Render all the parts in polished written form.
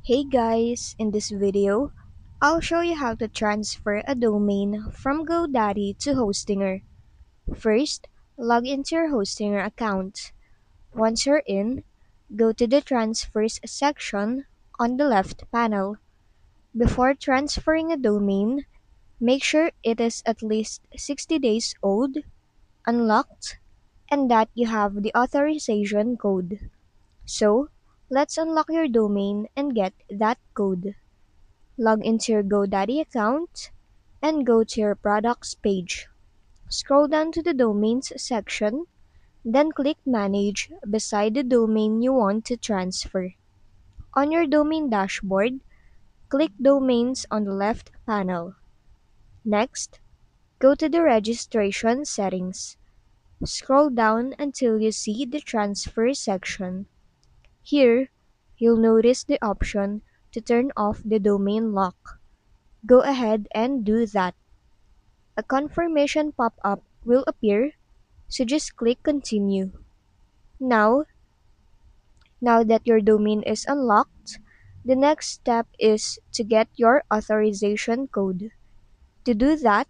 Hey guys, in this video, I'll show you how to transfer a domain from GoDaddy to Hostinger. First, log into your Hostinger account. Once you're in, go to the Transfers section on the left panel. Before transferring a domain, make sure it is at least 60 days old, unlocked, and that you have the authorization code. So, let's unlock your domain and get that code. Log into your GoDaddy account and go to your products page. Scroll down to the domains section, then click Manage beside the domain you want to transfer. On your domain dashboard, click Domains on the left panel. Next, go to the registration settings. Scroll down until you see the transfer section. Here, you'll notice the option to turn off the domain lock. Go ahead and do that. A confirmation pop-up will appear, so just click Continue. Now, now that your domain is unlocked, the next step is to get your authorization code. To do that,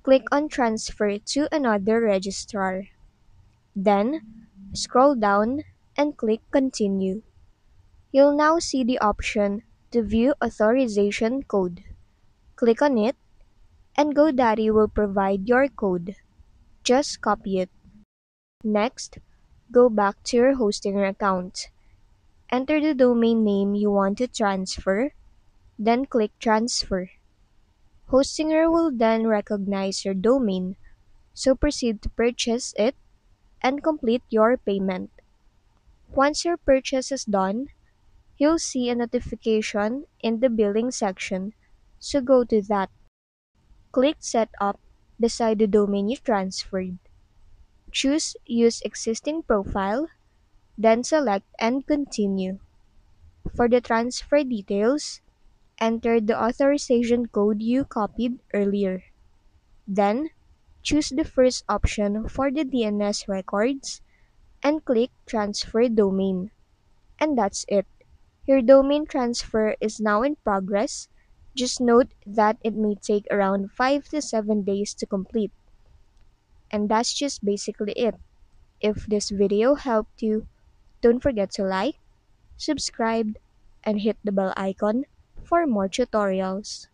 click on Transfer to another registrar. Then, scroll down and click Continue. You'll now see the option to view authorization code. Click on it, and GoDaddy will provide your code. Just copy it. Next, go back to your Hostinger account. Enter the domain name you want to transfer, then click Transfer. Hostinger will then recognize your domain, so proceed to purchase it and complete your payment. Once your purchase is done, you'll see a notification in the billing section, so go to that. Click Setup beside the domain you transferred. Choose Use Existing Profile, then select and continue. For the transfer details, enter the authorization code you copied earlier. Then, choose the first option for the DNS records and click Transfer Domain. And that's it. Your domain transfer is now in progress. Just note that it may take around 5 to 7 days to complete. And that's just basically it. If this video helped you, don't forget to like, subscribe, and hit the bell icon for more tutorials.